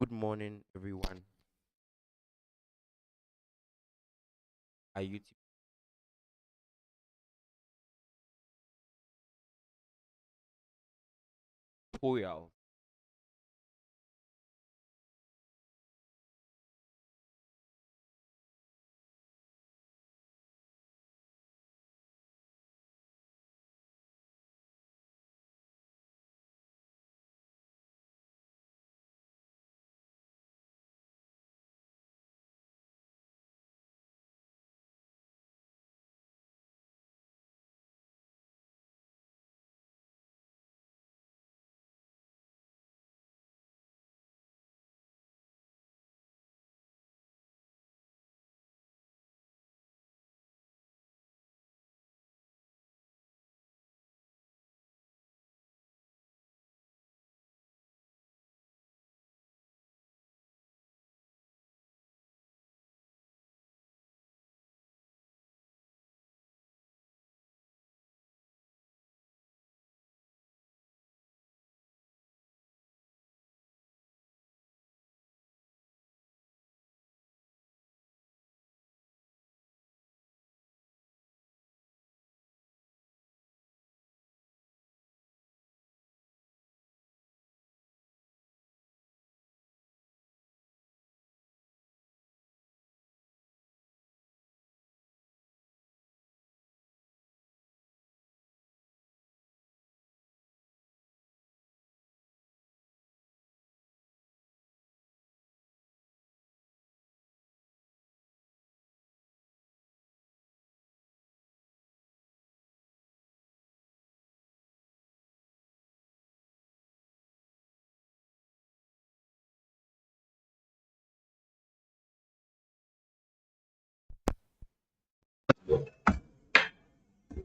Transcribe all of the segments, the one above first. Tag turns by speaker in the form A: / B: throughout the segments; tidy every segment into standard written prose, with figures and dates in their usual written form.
A: Good morning, everyone. Are you tutorial?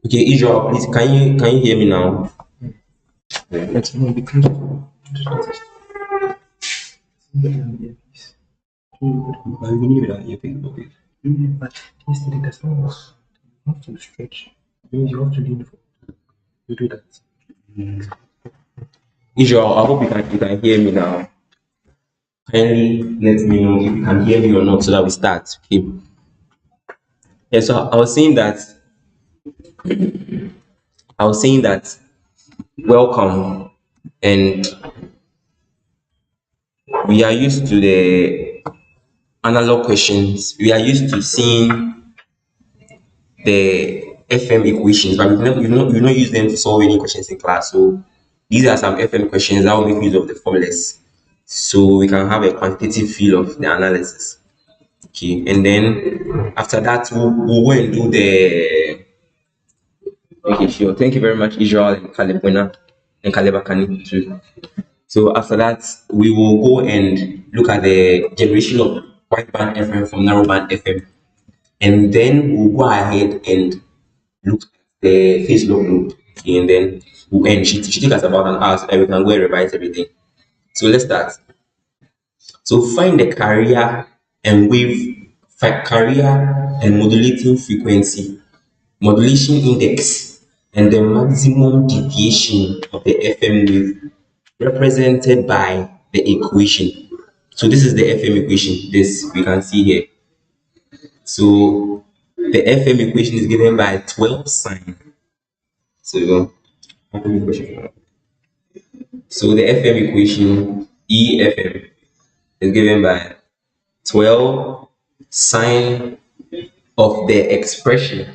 B: Okay, Israel, please can you hear me now?
C: Let's not be careful.
B: But we need that earpiece, okay.
C: But yesterday that's not work. You have to stretch. You have to lean forward. You do that.
B: Israel, I hope you can hear me now. Kindly let me know if you can hear me or not so that we start. Okay. Yeah, so I was saying that welcome, and we are used to the analog questions. We are used to seeing the FM equations, but we not use them to solve any questions in class. So these are some FM questions that will make use of the formulas, so we can have a quantitative feel of the analysis. Okay, and then after that we'll go and do the. Okay, sure. Thank you very much, Israel and Kalebuna and Kalebakani too. So after that, we will go and look at the generation of wideband FM from narrowband FM, and then we'll go ahead and look at the phase log loop. Okay, and then we'll end. She took us about an hour, so that we can go and revise everything. So let's start. So find the carrier and modulating frequency, modulation index, and the maximum deviation of the FM wave represented by the equation. So this is the FM equation. This we can see here. So the FM equation is given by 12 sine. So FM equation. So the FM equation EFM is given by 12 sine of the expression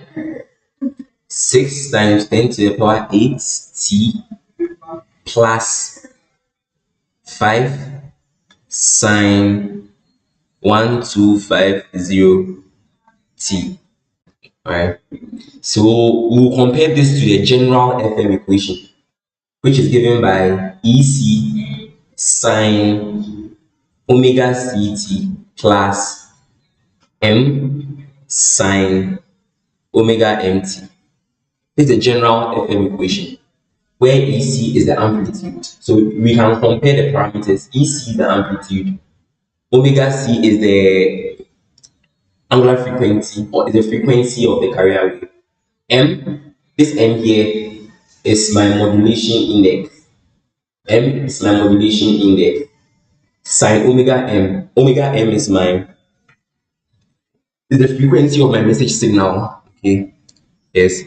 B: 6 times 10 to the power 8 t plus 5 sine 1250 t. Alright. So we'll compare this to the general FM equation, which is given by EC sine omega ct plus M sine omega mt. This is the general FM equation, where EC is the amplitude. So we can compare the parameters. EC is the amplitude, omega c is the angular frequency or is the frequency of the carrier wave. This M here is my modulation index. M is my modulation index. sine omega m. Omega m is the frequency of my message signal. Okay, yes,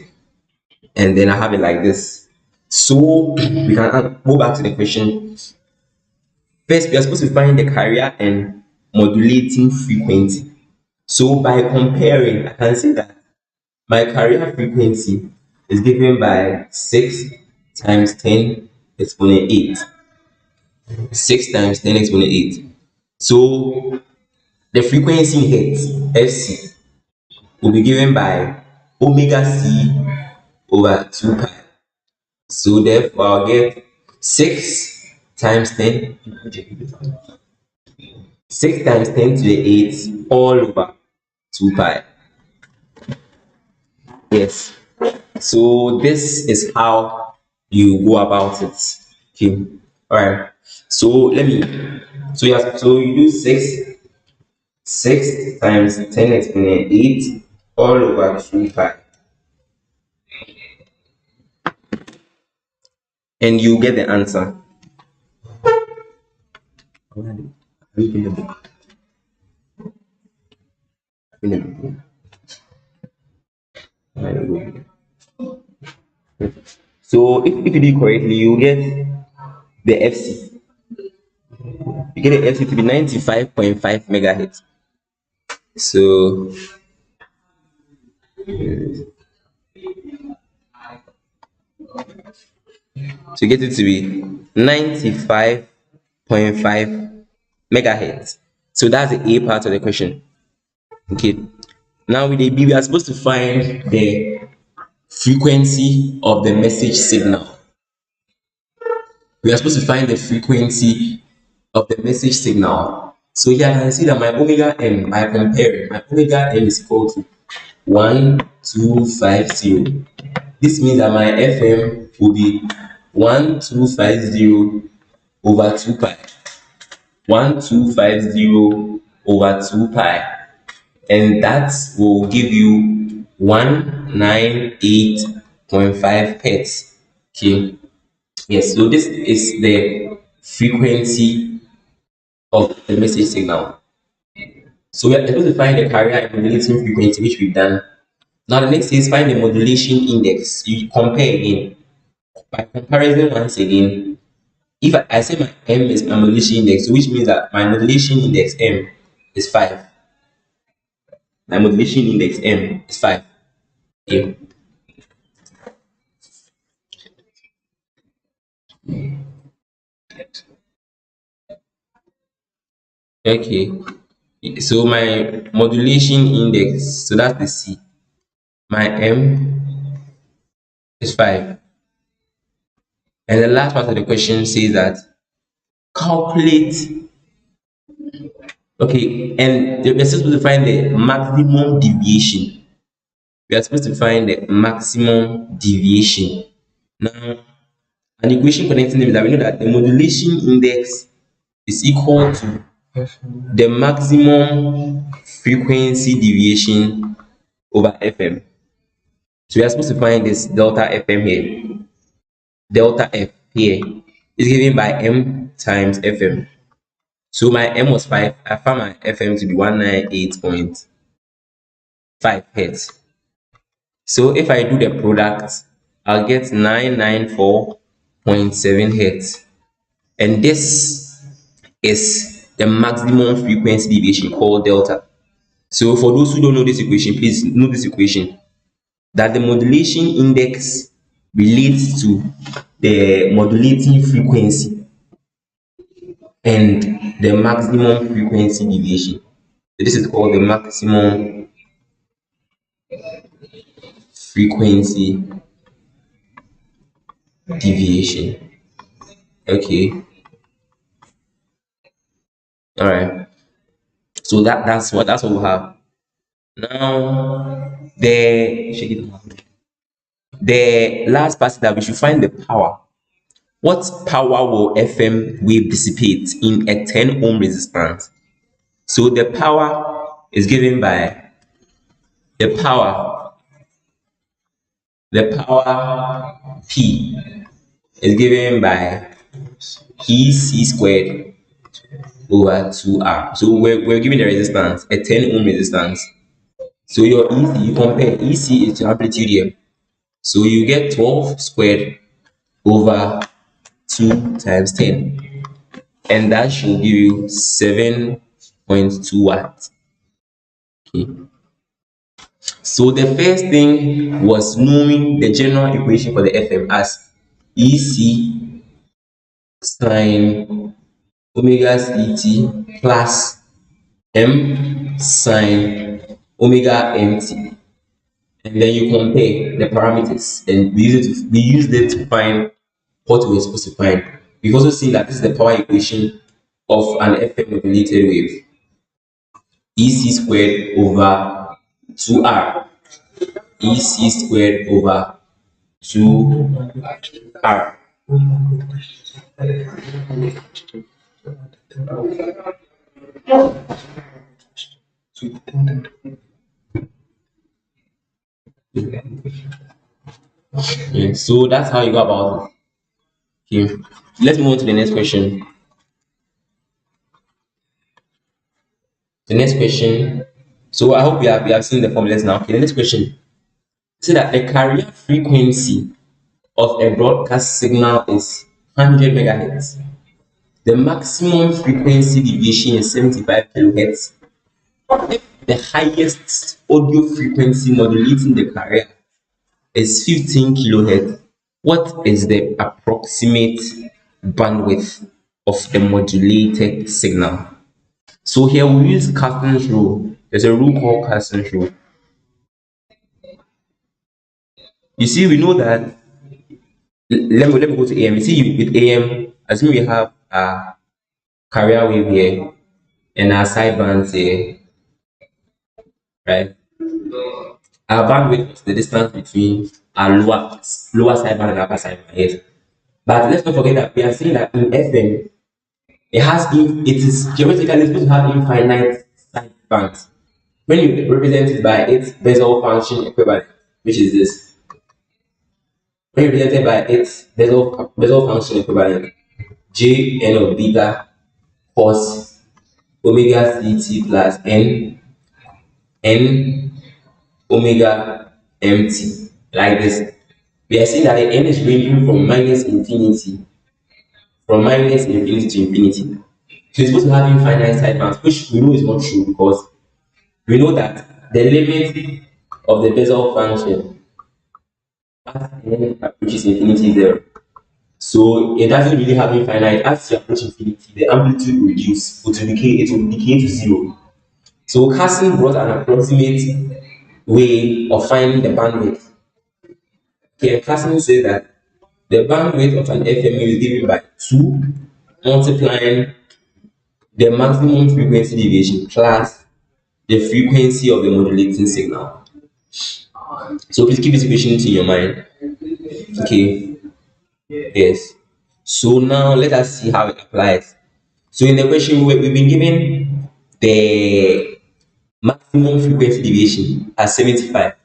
B: and then I have it like this. So we can go back to the question. First, we are supposed to find the carrier and modulating frequency. So by comparing, I can say that my carrier frequency is given by 6 times 10 exponent 8. 6 times 10 exponent 8. So the frequency in hertz, Fc, will be given by omega c over 2 pi. So therefore, I'll get 6 times 10, 6 times 10 to the 8 all over 2 pi. Yes. So this is how you go about it. Okay. All right. So let me. So you do 6 times 10 exponent 8 all over 2 pi, and you get the answer. So if you do it correctly, you get the FC. You get the FC to be 95.5 megahertz. So to get it to be 95.5 megahertz. So that's the A part of the question. Okay. Now with the B, we are supposed to find the frequency of the message signal. We are supposed to find the frequency of the message signal. So here I can see that my omega m, by comparing, my omega m is equal to 1250. This means that my FM will be 1250 over 2 pi. 1250 over 2 pi. And that will give you 198.5 hertz. Okay. Yes, so this is the frequency of the message signal. So we are supposed to find the carrier and modulating frequency, which we've done. Now the next is find the modulation index. You compare again. By comparison, once again, if I say my m is my modulation index, which means that my modulation index m is 5. My modulation index m is 5. Okay. Okay. So my modulation index, so that's the C. My m is 5. And the last part of the question says that calculate. Okay, and we're supposed to find the maximum deviation. We are supposed to find the maximum deviation. Now, an equation connecting them is that we know that the modulation index is equal to the maximum frequency deviation over FM. So we are supposed to find this delta FM here. Delta F here is given by M times FM. So my M was 5. I found my FM to be 198.5 hertz. So if I do the product, I'll get 994.7 hertz. And this is the maximum frequency deviation called delta. So for those who don't know this equation, please know this equation, that the modulation index relates to the modulating frequency and the maximum frequency deviation. So this is called the maximum frequency deviation. Okay. All right. So that's what we have. Now the last part is that we should find the power. What power will FM wave dissipate in a 10 ohm resistance? So the power is given by the power P is given by EC squared over 2R. So we're giving the resistance a 10 ohm resistance. So your EC, you compare EC is your amplitude here. So you get 12 squared over 2 times 10. And that should give you 7.2 watts. Okay. So the first thing was knowing the general equation for the FM as EC sine omega CT plus M sine omega MT. And then you compare the parameters and we used it to find what we're supposed to find. We've also seen that this is the power equation of an FM modulated wave. EC squared over 2R. EC squared over 2R. Yeah, so that's how you go about it. Okay. Let's move on to the next question. The next question. So I hope we have seen the formulas now. Okay, the next question. Say that the carrier frequency of a broadcast signal is 100 megahertz. The maximum frequency deviation is 75 kilohertz. If the highest audio frequency modulating the carrier is 15 kilohertz, what is the approximate bandwidth of the modulated signal? So here we use Carlson's rule. There's a rule called Carlson's rule. You see, we know that. Let me go to AM. You see, with AM, assume we have a carrier wave here and our sidebands here, right? Our bandwidth is the distance between our lower sideband and upper sideband. Yes. But let's not forget that we are saying that in FM, it is geometrically supposed to have infinite sidebands. When you represent it by its Bessel function equivalent, which is this, when represented by its Bessel function equivalent, J n of beta cos omega ct plus n omega mt, like this. We are saying that the n is ranging from minus infinity to infinity. So it's supposed to have infinite sidebands, which we know is not true because we know that the limit of the Bessel function as n approaches infinity is 0. So it doesn't really have infinite. As you approach infinity, the amplitude will reduce, it will decay to 0. So Carlson brought an approximate way of finding the bandwidth. Okay, Carlson says that the bandwidth of an FM is given by 2 multiplying the maximum frequency deviation plus the frequency of the modulating signal. So please keep this equation in your mind. Okay. Yes. So now let us see how it applies. So in the question we've been given the maximum frequency deviation as 75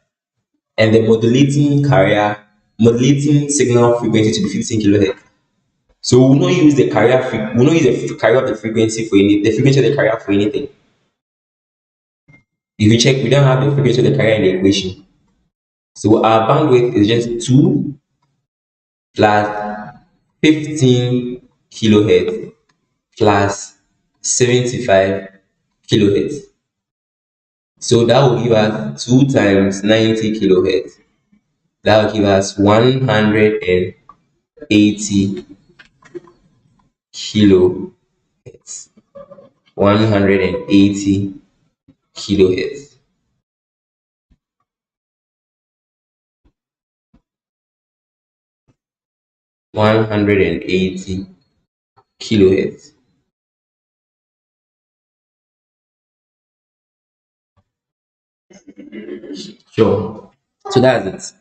B: and the modulating signal frequency to be 15 kilohertz. So we will not use the carrier of the frequency for the frequency of the carrier for anything. If you check, we don't have the frequency of the carrier in the equation. So our bandwidth is just 2 plus 15 kilohertz plus 75 kilohertz. So that will give us 2 times 90 kilohertz. That will give us 180 kilohertz. 180 kilohertz. Kilohertz. Sure. So that's it.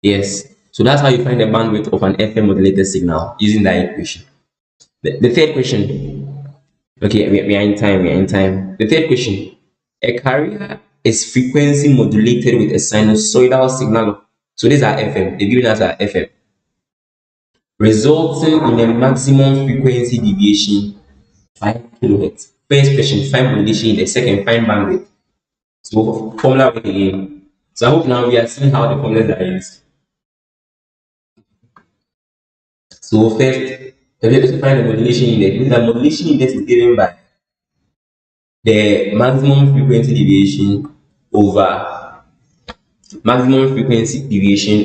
B: Yes. So that's how you find the bandwidth of an FM modulated signal using that equation. The third question. Okay, we are in time. The third question. A carrier is frequency modulated with a sinusoidal signal. So these are FM. They've given us our FM. Resulting in a maximum frequency deviation 5 kilohertz. First question, find modulation index. Second, find bandwidth. So formula work again. So I hope now we are seeing how the formulas are used. So first, we have to find the modulation index. The modulation index is given by the maximum frequency deviation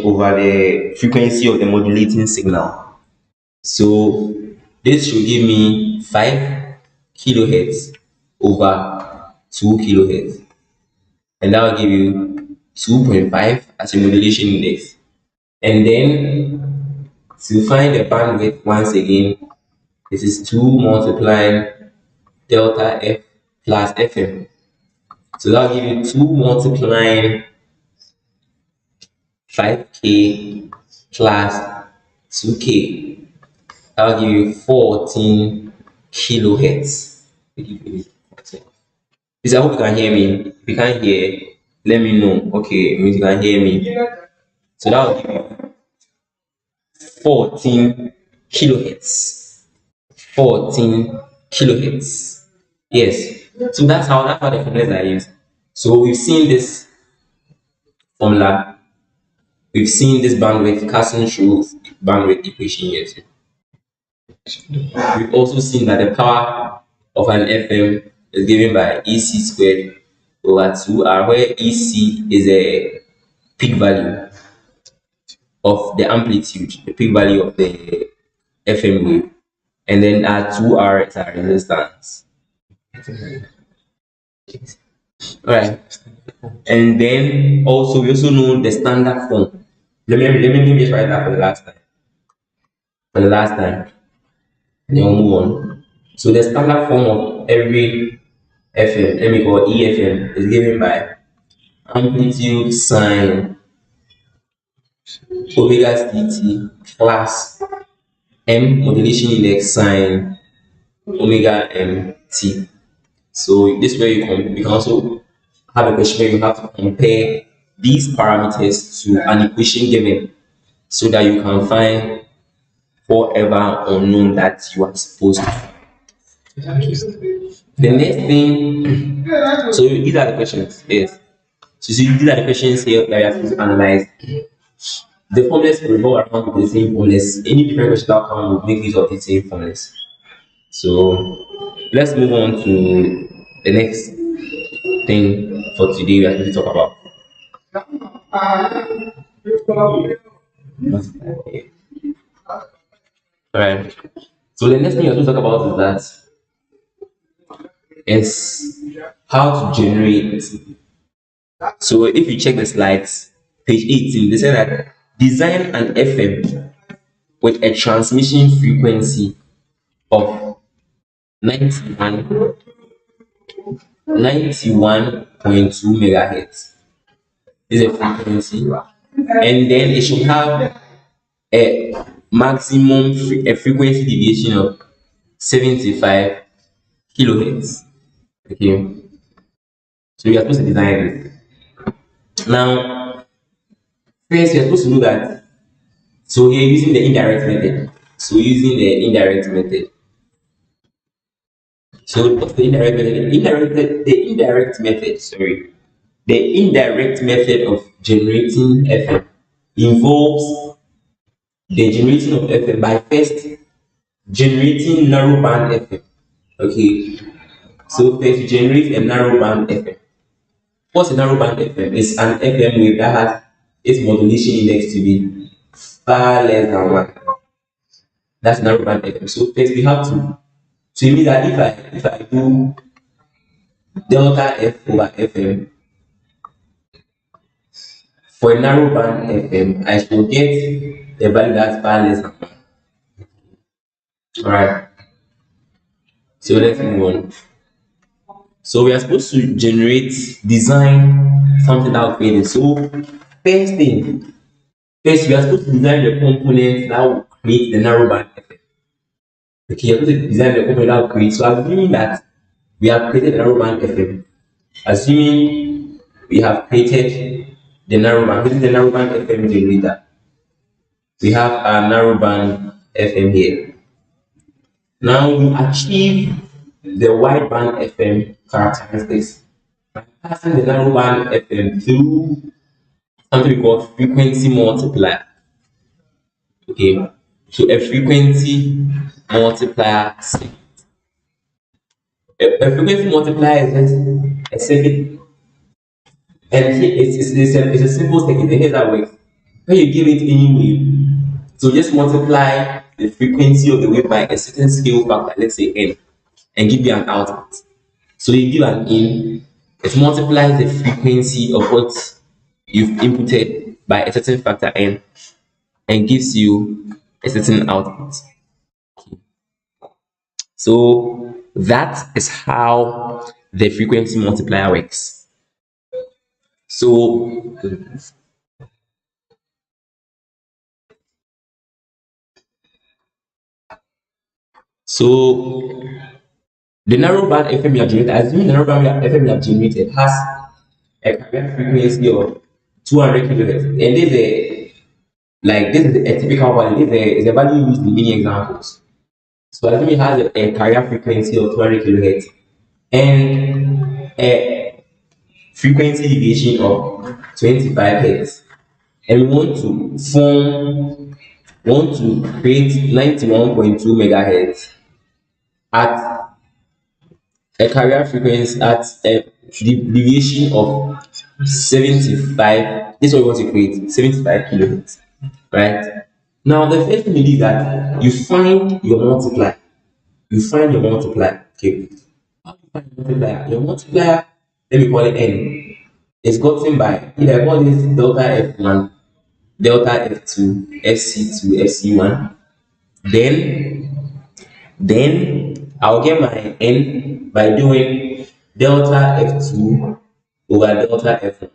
B: over the frequency of the modulating signal. So this should give me 5 kilohertz over 2 kilohertz, and that will give you 2.5 as a modulation index. And then to find the bandwidth, once again, this is 2 multiplying delta F plus Fm. So that will give you 2 multiplying 5K plus 2K. That will give you 14 kilohertz. Please, I hope you can hear me. If you can't hear, let me know. Okay, it means you can hear me. So that will give you 14 kilohertz. 14 kilohertz. Yes. So that's how the formulas are used. So we've seen this formula. We've seen this bandwidth casting through bandwidth equation here too. We've also seen that the power of an FM is given by EC squared over 2R, where EC is a peak value of the amplitude, the peak value of the FM wave, and then R2R is our resistance. Alright. And then also we also know the standard form. Let me just write that for the last time. Then we'll move on. So the standard form of every FM, let me call EFM, is given by amplitude sine omega dt plus M modulation index sine omega mt. So this way you can also have a question where you have to compare these parameters to an equation given, so that you can find whatever unknown that you are supposed to. The next thing, so these are the questions. Yes. So see, these are the questions here that we have to analyze. The formulas revolve around the same formulas. Any different question that come will make use of the same formulas. So let's move on to the next thing for today we are going to talk about. Alright. So the next thing we're going to talk about is how to generate. So if you check the slides, page 18, they say that design an FM with a transmission frequency of 91.2 megahertz. This is a frequency, and then it should have a maximum frequency deviation of 75 kilohertz. Okay, so we are supposed to design this. Now, first we are supposed to know that. So we are using the indirect method. So what's the indirect method? The indirect method of generating FM involves the generation of FM by first generating narrowband FM. Okay, so first you generate a narrowband FM. What's a narrowband FM? It's an FM wave that has its modulation index to be far less than 1. That's narrowband FM. So first we have to. So it means that if I do delta F over FM for a narrowband FM, I should get a value that's far less than 1. Alright. So let's move on. So we are supposed to design something that will create it. So first we are supposed to design the components that will create the narrowband FM. Okay, you're supposed to design the component that will create. So assuming that we have created the narrowband FM, assuming we have created the narrowband, this is the narrowband FM generator. We have our narrowband FM here. Now we achieve the wideband FM characteristics by passing the narrowband FM through something we call frequency multiplier. Okay, so a frequency multiplier. A frequency multiplier is just a circuit, and it's a simple circuit. And here's how it works. When you give it any wave, so just multiply the frequency of the wave by a certain scale factor, let's say n, and give you an output. So you give an in, it multiplies the frequency of what you've inputted by a certain factor n and gives you a certain output. So that is how the frequency multiplier works. So the narrowband FM you have generated, assuming the narrowband FM you have generated has a carrier frequency of 200 kilohertz, and this is a typical value. This is a value used in many examples. So assuming it has a carrier frequency of 200 kilohertz and a frequency deviation of 25 hertz, and we want to create 91.2 megahertz at a carrier frequency at a deviation of 75. This is what we want to create, 75 kilohertz, right? Now the first thing you do is that you find your multiplier. Okay. How do you find your multiplier? Your multiplier, let me call it n, is gotten by, if I call this delta f1, delta f2, fc2, fc1, then I'll get my n by doing delta f2 over delta f1.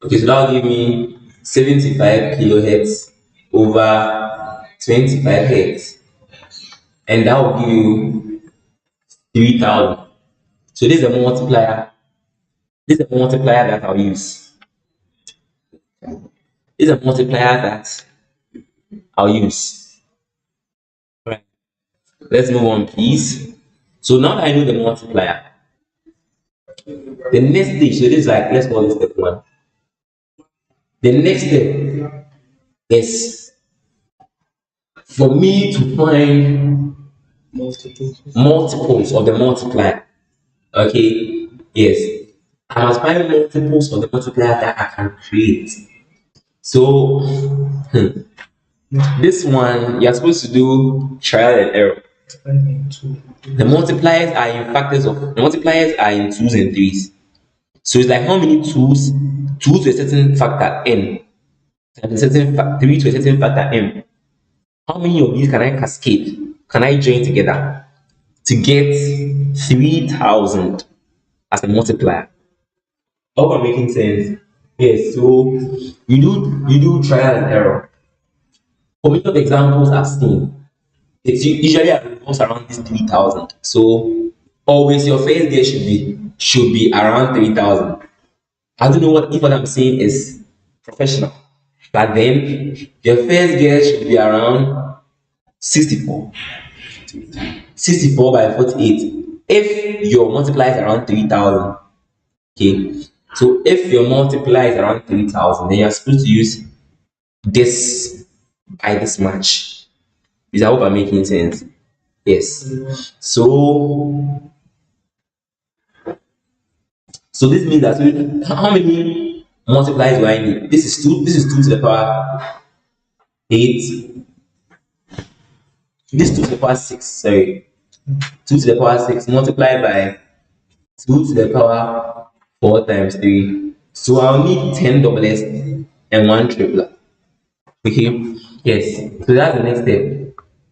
B: Okay, so that will give me 75 kilohertz over 25 hertz, and that will give you 3000. So this is a multiplier. This is a multiplier that I'll use. This is a multiplier that I'll use. Right. Let's move on, please. So now that I know the multiplier, the next stage, so this is like, let's call this step 1. The next step is for me to find multiples of the multiplier. Okay, yes, I must find multiples of the multiplier that I can create. So this one, you're supposed to do trial and error. The multipliers are in twos and threes. So it's like how many twos to a certain factor n, and a certain 3 to a certain factor m. How many of these can I cascade? Can I join together to get 3000 as a multiplier? Hope I'm making sense. Yes, so you do trial and error. For many of the examples I've seen, it's usually revolves around this 3000. So always your first guess should be around 3000. I don't know what I'm saying is professional, but then your first guess should be around 64 by 48 if your multiplier is around 3000. Okay, so if your multiplier is around 3000, then you're supposed to use this by this much. I hope I'm making sense. Yes. So this means that how many multipliers do I need? This is 2 to the power 8. This 2 to the power 6, sorry. 2 to the power 6 multiplied by 2 to the power 4 times 3. So I'll need 10 doublets and 1 triplet. Okay, yes. So that's the next step.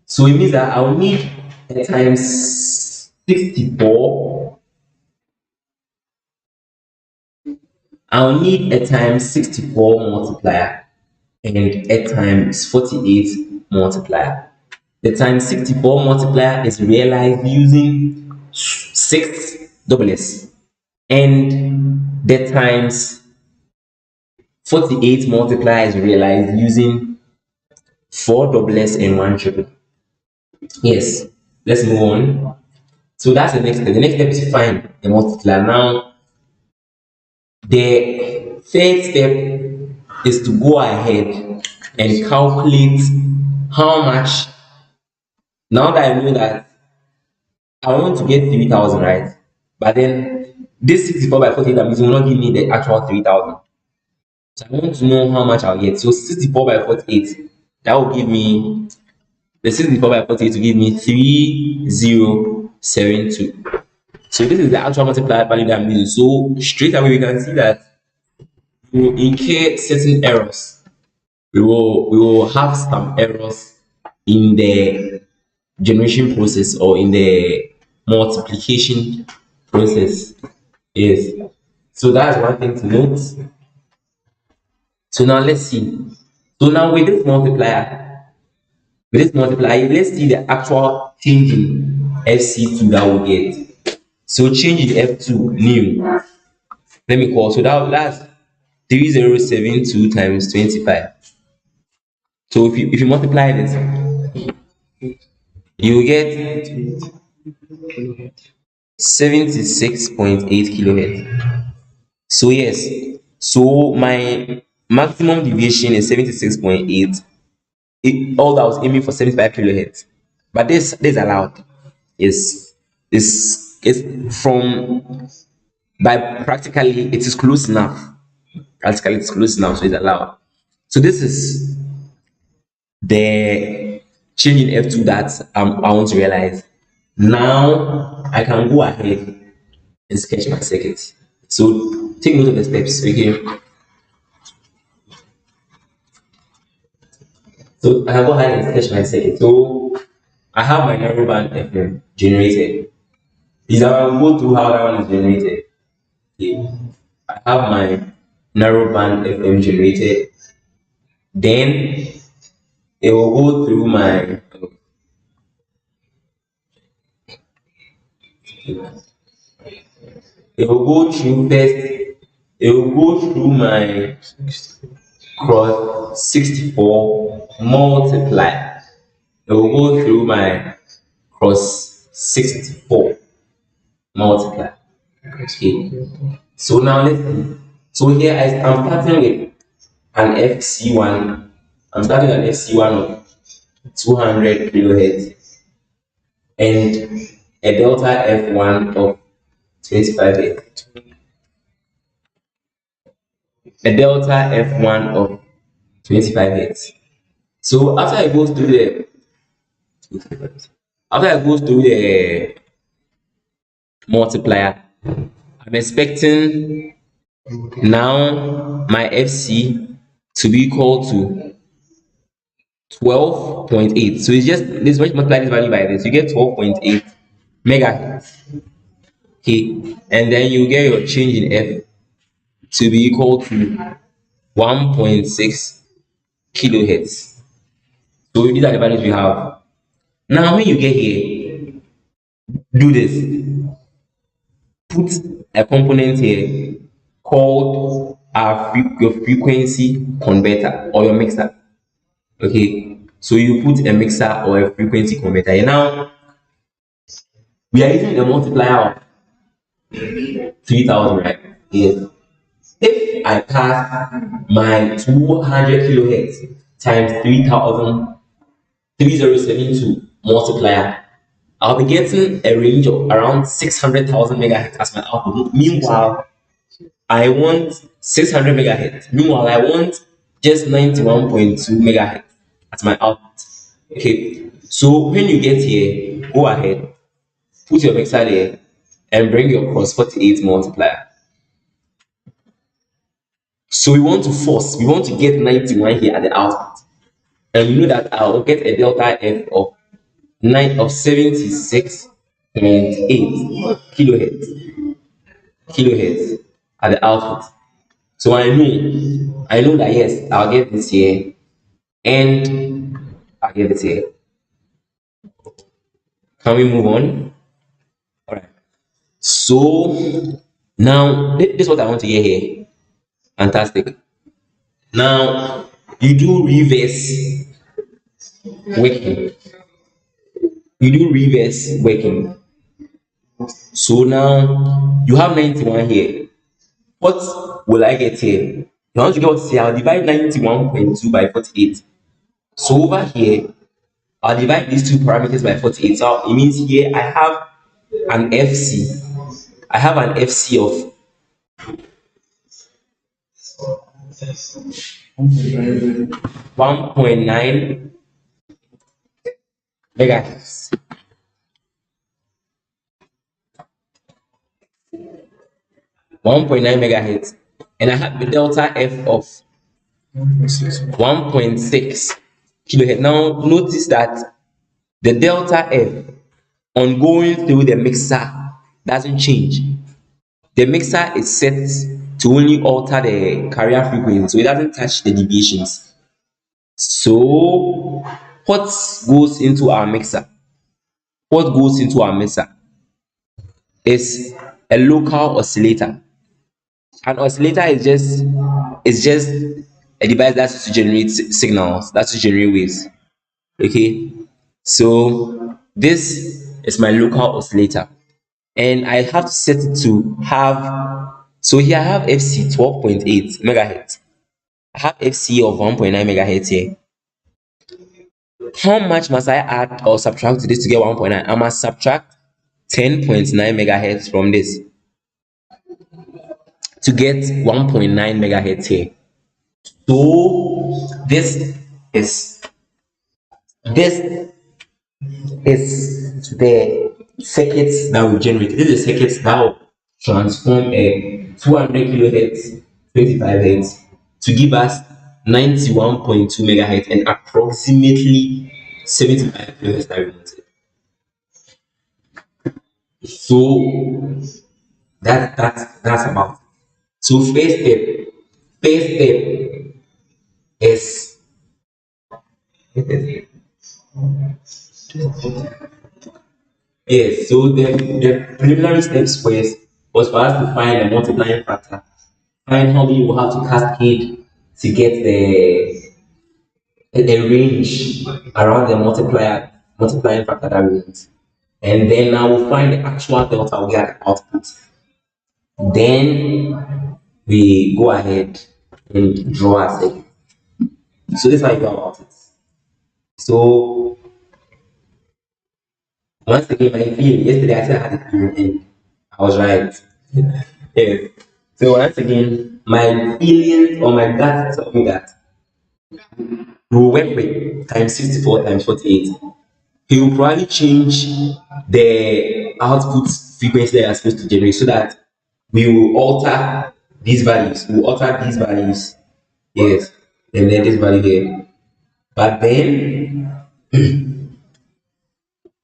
B: So it means that I'll need a times 64. I'll need a times 64 multiplier and a times 48 multiplier. The times 64 multiplier is realized using 6 doublets, and the times 48 multiplier is realized using 4 doublets and 1 triple. Yes, let's move on. So that's the next step. The next step is to find the multiplier. Now, the third step is to go ahead and calculate how much. Now that I know that I want to get 3,000, right? But then this 64 by 48 I'm using will not give me the actual 3,000. So I want to know how much I'll get. So 64 by 48, that will give me, the 64 by 48 will give me 3072. So this is the actual multiplier value that I'm using. So straight away we can see that we will incur certain errors. We will have some errors in the generation process or in the multiplication process. Yes. So that's one thing to note. So now let's see. So now with this multiplier, let's see the actual change in FC2 that we get. So change in F2 new. Let me call. So that's 3072 times 25. So if you multiply this, you will get
C: kilohertz.
B: 76.8 kilohertz. So yes, so my maximum deviation is 76.8. All that I was aiming for 75 kilohertz, but this allowed. Yes, is from by practically it is close enough. Practically it's close enough, so it's allowed. So this is the change in F2 that I want to realize. Now I can go ahead and sketch my circuit. So take note of the steps. Okay. So I can go ahead and sketch my circuit. So I have my narrowband FM generated. These are I'll go through how that one is generated. Okay. I have my narrowband FM generated. Then it will go through my it will go through first it will go through my cross 64 multiply. It will go through my cross 64 multiply. Okay. So now let's see. So here I'm starting with an FC1. I'm starting an FC1 of 200 kilohertz and a delta F1 of 25 hertz. A delta F1 of 25 hertz. So after I go through the multiplier, I'm expecting now my FC to be equal to 12.8. So it's just this much multiply this value by this, you get 12.8 megahertz. Okay, and then you get your change in F to be equal to 1.6 kilohertz. So these are the values we have. Now when you get here, do this. Put a component here called your frequency converter or your mixer. Okay, so you put a mixer or a frequency converter. And now we are using the multiplier of 3,000, right? Yes. If I pass my 200 kilohertz times 3,000, 3072 multiplier, I'll be getting a range of around 600,000 megahertz as my output. Meanwhile, I want 600 megahertz. Meanwhile, I want just 91.2 megahertz as my output. Okay, so when you get here, go ahead, put your mixer there, and bring your cross 48 multiplier. So we want to get 91 here at the output. And you know that I'll get a delta F of 76.8 kilohertz at the output. So I know that yes, I'll get this here and I'll get this here. Can we move on? Alright. So now this is what I want to get here. Fantastic. Now you do reverse working. You do reverse working. So now you have 91 here. What will I get here? You want to get what here? I'll divide 91.2 by 48. So over here, I'll divide these two parameters by 48. So it means here I have an FC. I have an FC of 1.9 megahertz. 1.9 megahertz. And I have the delta F of 1.6 kilohertz. Now notice that the delta F on going through the mixer doesn't change. The mixer is set to only alter the carrier frequency, so it doesn't touch the deviations. So what goes into our mixer? What goes into our mixer is a local oscillator. An oscillator is just a device that's used to generate signals, that's to generate waves. Okay, so this is my local oscillator, and I have to set it to have. So here I have FC 12.8 megahertz. I have FC of 1.9 megahertz here. How much must I add or subtract to this to get 1.9? I must subtract 10.9 megahertz from this to get 1.9 megahertz here. So is this is the circuits that will generate. This is the circuits that will transform a 200 kilohertz 25 hertz to give us 91.2 megahertz and approximately 75 kilohertz that we wanted. So that's about it. So first step is yes. So the preliminary steps was for us to find a multiplying factor, find how many will have to cascade to get the range around the multiplying factor that we want, and then I will find the actual delta we get output. Then we go ahead and draw a circuit. So this is how you go about it. So once again, my feeling yesterday I said I had a feeling and I was right. Yes. So once again, my feelings or my gut told me that we will work with times 64 times 48. He will probably change the output frequency that are supposed to generate so that we will alter these values. We will alter these values. Yes. And then this value here. But then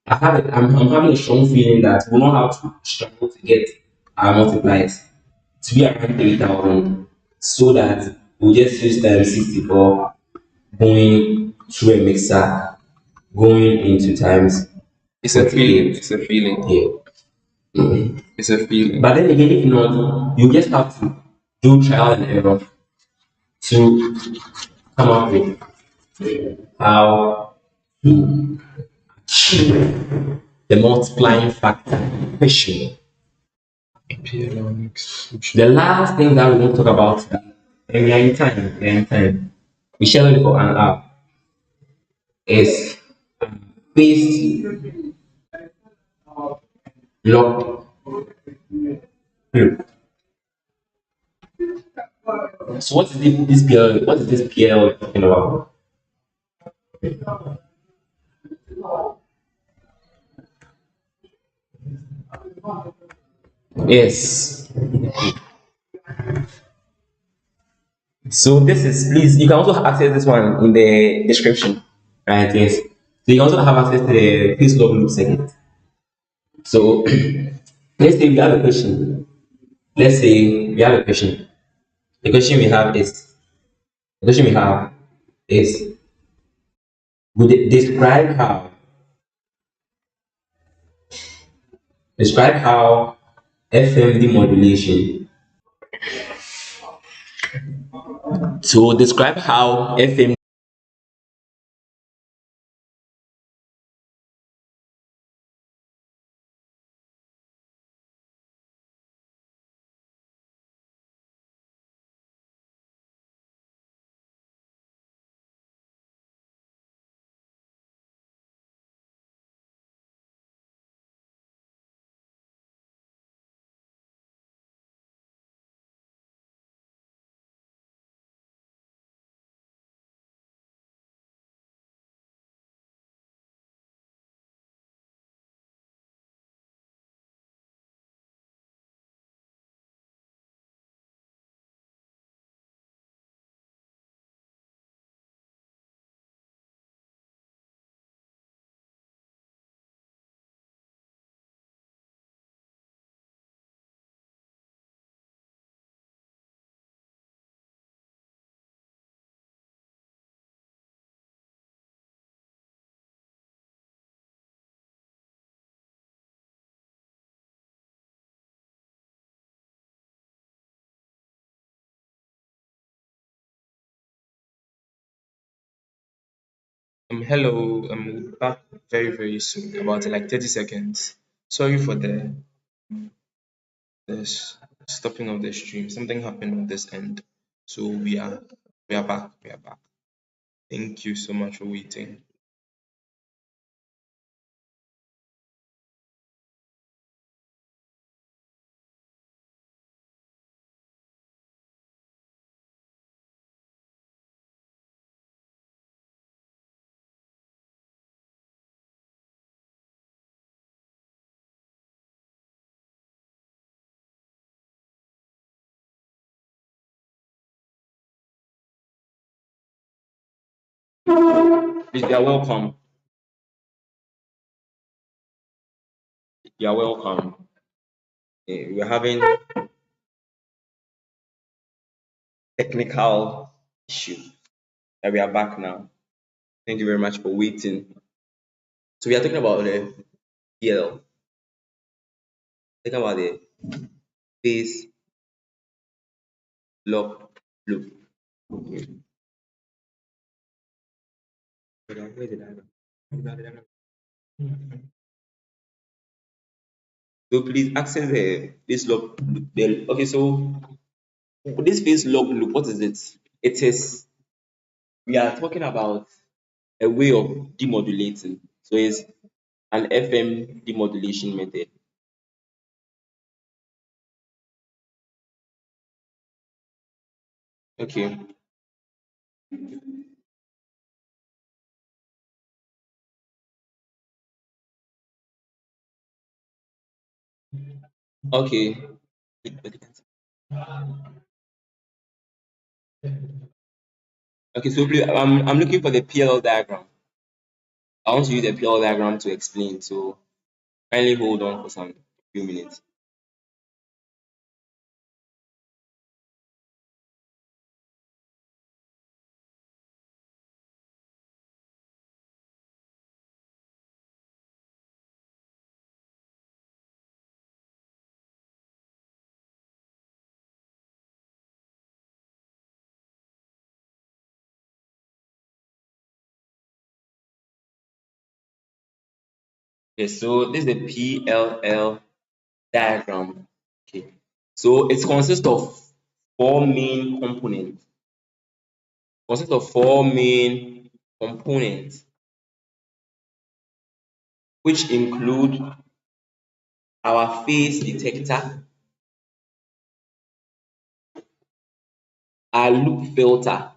B: I'm having a strong feeling that we'll not have to struggle to get our multipliers to be around 3,000 so that we'll just use times 64 going through a mixer, going into times.
C: It's a feeling. It's a feeling.
B: Yeah.
C: It's a feeling.
B: But then again, if not, you just have to do trial and error to come up with how to achieve the multiplying factor equation. The last thing that we want to talk about, and we are in time, we shall it for an hour, is phase lock group. So what is this PL? What is this PL talking about? Yes. So this is, please, you can also access this one in the description, right? Yes. So you also have access to the phase lock loop circuit. So let's say we have a question. Let's say we have a question. The question we have is the question we have is would it describe how FM demodulation. So describe how FM
C: Hello, I'm back very, very soon, about like 30 seconds. Sorry for the stopping of the stream. Something happened on this end. So we are back. We are back. Thank you so much for waiting. Please, you are welcome. You are welcome. We're having technical issue. We are back now. Thank you very much for waiting. So we are talking about the PL, talking about the phase lock loop. Okay. Where did So please access the phase lock loop. Okay, so this phase lock loop, what is it? It is we are talking about a way of demodulating. So it's an FM demodulation method. Okay. Okay. Okay, so please, I'm looking for the PL diagram. I want to use the PL diagram to explain. So kindly hold on for some few minutes. Okay, so this is the PLL diagram. Okay, so it consists of four main components. Consists of four main components, which include our phase detector, our loop filter,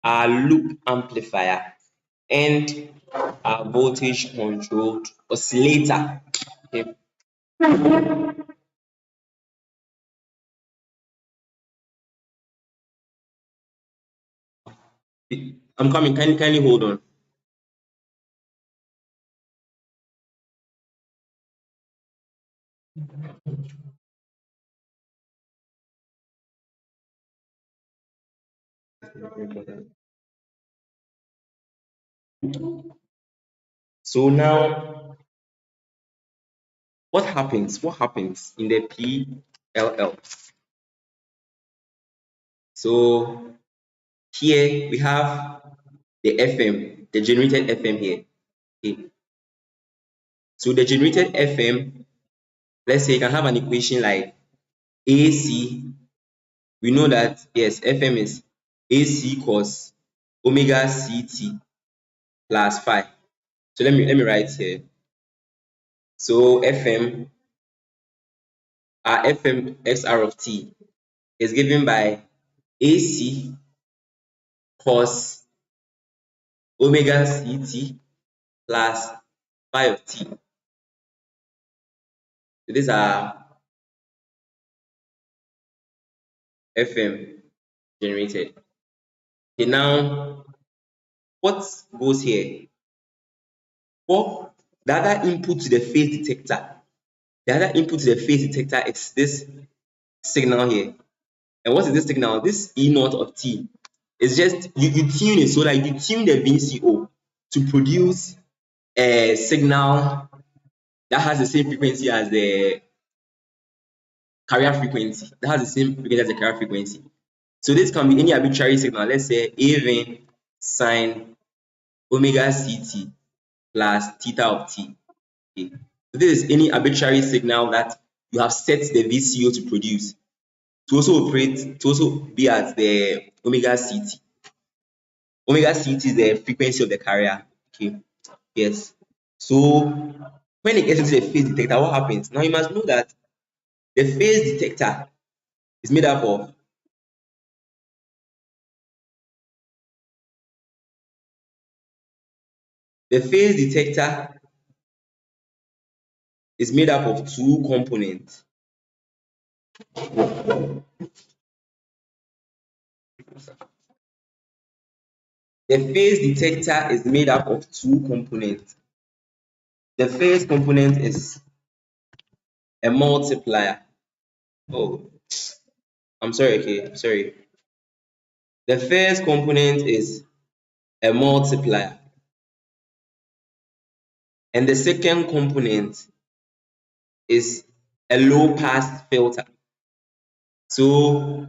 C: our loop amplifier, and our voltage controlled oscillator. Okay. I'm coming. Kindly hold on. So now, what happens? What happens in the PLL? So here we have the FM, the generated FM here. Okay. So the generated FM, let's say you can have an equation like AC. We know that yes, FM is AC cos omega CT plus phi. So let me write here. So FM, our FM XR of t is given by AC cos omega CT plus phi of t. So these are FM generated. Okay, now what goes here? For the other input to the phase detector, the other input to the phase detector is this signal here. And what is this signal? This E naught of t is just you tune it. So like you tune the VCO to produce a signal that has the same frequency as the carrier frequency. That has the same frequency as the carrier frequency. So this can be any arbitrary signal. Let's say A sine omega ct plus theta of t. Okay. So this is any arbitrary signal that you have set the VCO to produce to also be at the omega ct. Omega ct is the frequency of the carrier. Okay. Yes. So when it gets into the phase detector, what happens? Now you must know that the phase detector is made up of two components. The phase detector is made up of two components. The first component is a multiplier. Oh, I'm sorry, okay, sorry. The first component is a multiplier, and the second component is a low pass filter. So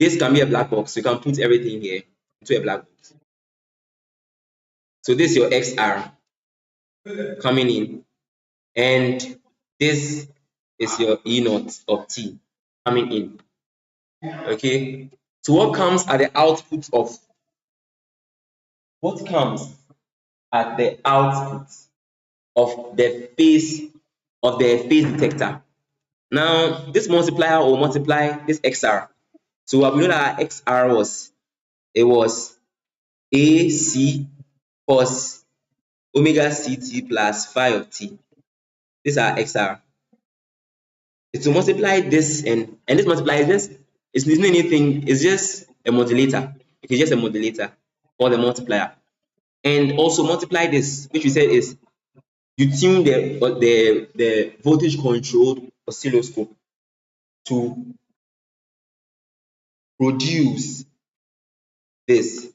C: this can be a black box. You can put everything here into a black box. So this is your XR coming in, and this is your E naught of T coming in. Okay. So what comes at the output of the phase detector? Now this multiplier will multiply this XR. So we know that our XR was AC cos omega ct plus phi of t. This is our XR. It will multiply this, and this multiply is just, it's not anything, it's just a modulator. It's just a modulator or the multiplier. And also multiply this, which we said is you tune the voltage controlled oscilloscope to produce this.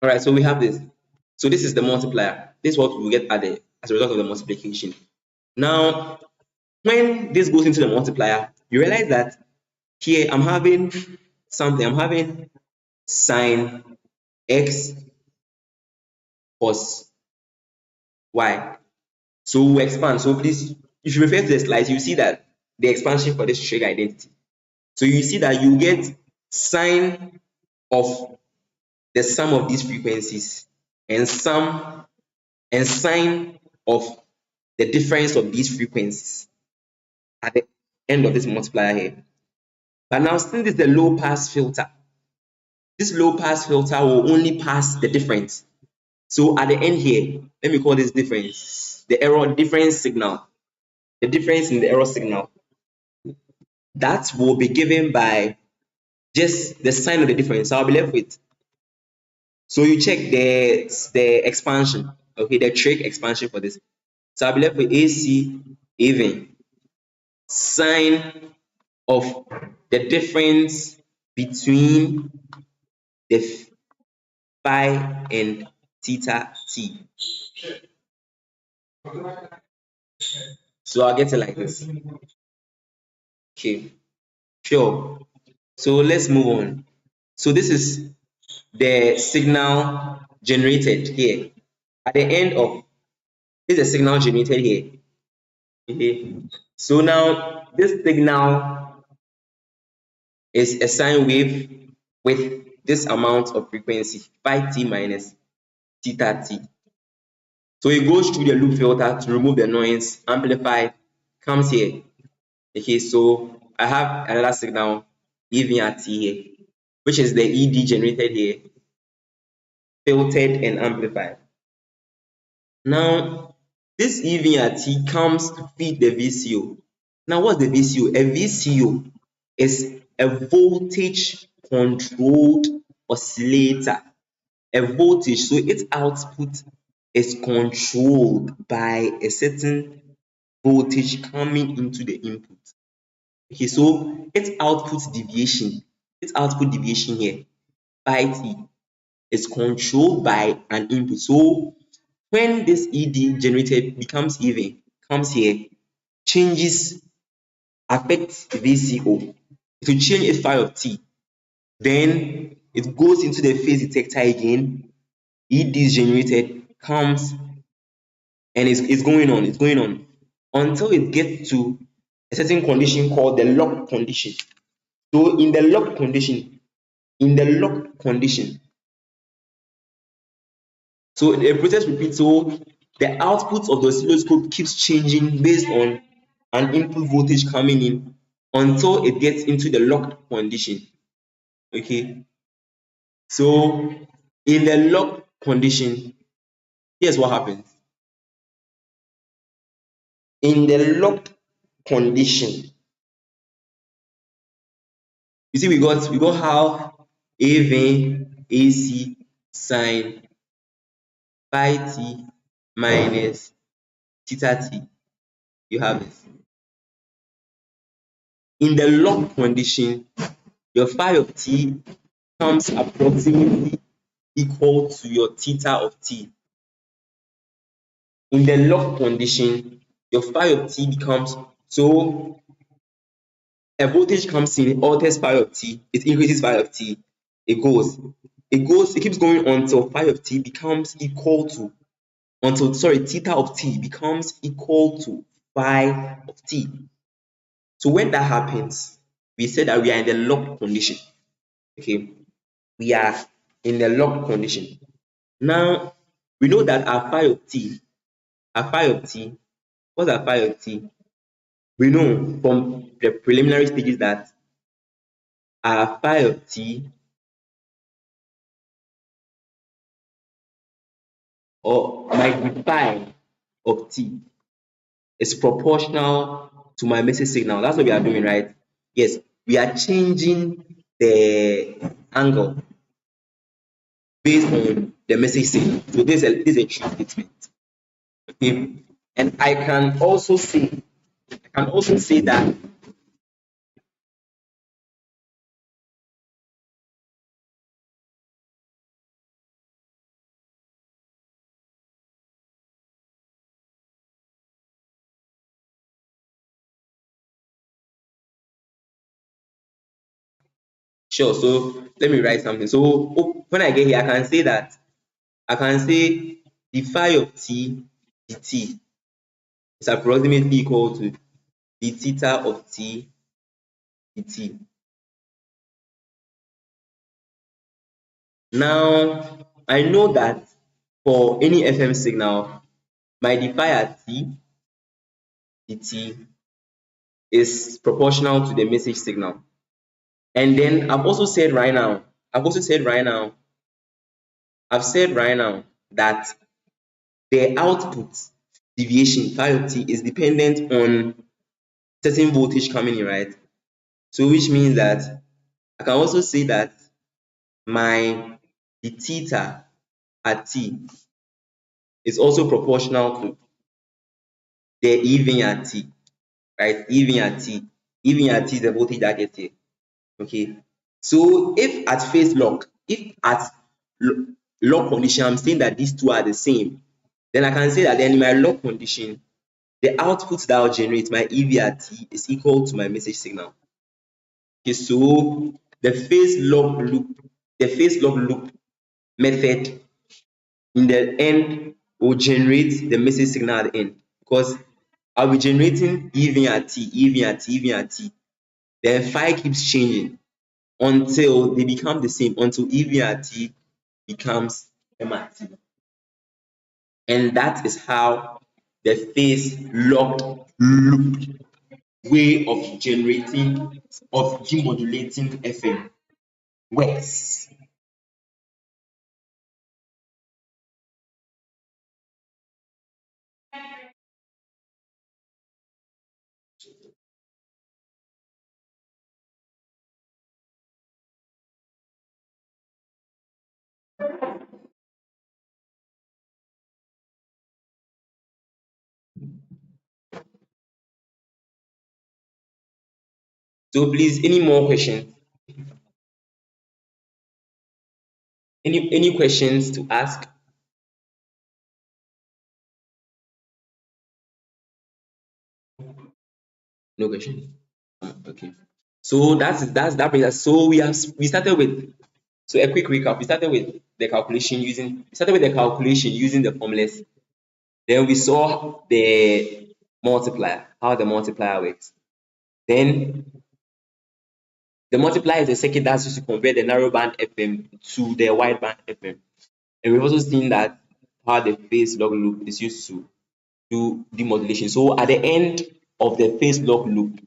C: All right, so we have this. So this is the multiplier. This is what we get as a result of the multiplication. Now, when this goes into the multiplier, you realize that here I'm having something. I'm having sine x cos y. So we expand. So please, if you refer to the slides, you see that the expansion for this trig identity. So you see that you get sine of the sum of these frequencies and sine of the difference of these frequencies at the end of this multiplier here. But now, since this is the low pass filter, this low pass filter will only pass the difference. So at the end here, let me call this difference the difference signal. The difference in the error signal, that will be given by just the sign of the difference. So I'll be left with. So you check the expansion, okay, the trig expansion for this. So I'll be left with AC even sine of the difference between the phi and theta t. So I'll get it like this. Okay, sure. So let's move on. So this is the signal generated here. At the end of this is a signal generated here. Okay. So now this signal is a sine wave with this amount of frequency, phi t minus theta t. So it goes through the loop filter to remove the noise, amplify, comes here. Okay, so I have another signal EVRT here, which is the ED generated here, filtered and amplified. Now, this EVRT comes to feed the VCO. Now, what's the VCO? A VCO is a voltage controlled oscillator. A voltage, so its output is controlled by a certain voltage coming into the input. Okay, so its output deviation here, phi t, is controlled by an input. So when this ED generated becomes even, comes here, changes affects VCO. It will change its phi of t. Then it goes into the phase detector again. It is generated, comes, and it's going on. It's going on until it gets to a certain condition called the locked condition. So in the locked condition, so the process repeats. So the output of the oscilloscope keeps changing based on an input voltage coming in until it gets into the locked condition. Okay, so in the locked condition, here's what happens. In the locked condition, you see we got how AV AC sine phi t minus theta t. You have it. In the locked condition, your phi of t comes approximately equal to your theta of t. In the locked condition, your phi of t becomes, so a voltage comes in, it alters phi of t, it increases phi of t, it keeps going until phi of t becomes equal to, theta of t becomes equal to phi of t. So when that happens, we said that we are in the locked condition. Okay, we are in the locked condition. Now we know that our phi of t, what's our phi of t? We know from the preliminary stages that our phi of t, or my phi of t, is proportional to my message signal. That's what we are doing, right? Yes, we are changing the angle based on the message signal. So this is a true statement. Okay, and I can also say that sure. So let me write something. So when I get here, I can say the phi of t dt is approximately equal to the theta of t dt. Now I know that for any FM signal, my d phi at t dt is proportional to the message signal. And then I've said right now that the output deviation phi of t is dependent on certain voltage coming in, right? So which means that I can also say that the theta at t is also proportional to the EV at t, right? EV at t is the voltage that gets here. Okay, so if at lock condition I'm saying that these two are the same, then I can say that then in my lock condition, the output that will generate my EV at t is equal to my message signal. Okay, so the phase lock loop method in the end will generate the message signal at the end, because I'll be generating EV at t. Then phi keeps changing until they become the same, until EV at t becomes M at t. And that is how the phase locked loop way of demodulating FM works. So please, any more questions? Any questions to ask? No question. Okay. So that brings us. So we started with, so a quick recap. We started with the calculation using the formulas. Then we saw the multiplier, how the multiplier works. Then the multiplier is a circuit that's used to convert the narrowband FM to the wideband FM. And we've also seen that how the phase log loop is used to do demodulation. So at the end of the phase log loop,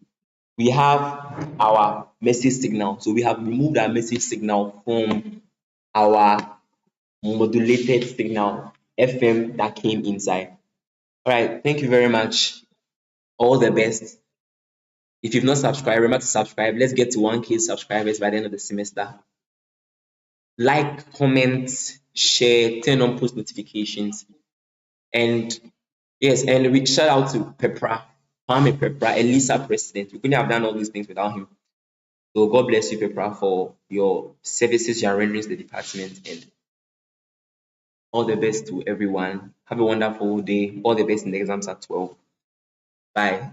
C: we have our message signal. So we have removed our message signal from our modulated signal FM that came inside. All right, thank you very much. All the best. If you've not subscribed, remember to subscribe. Let's get to 1K subscribers by the end of the semester. Like, comment, share, turn on post notifications. And yes, and we shout out to Pepra, Kwame Pepra, Elisa President. We couldn't have done all these things without him. So God bless you, Pepra, for your services you are rendering to the department, and all the best to everyone. Have a wonderful day. All the best in the exams at 12. Bye.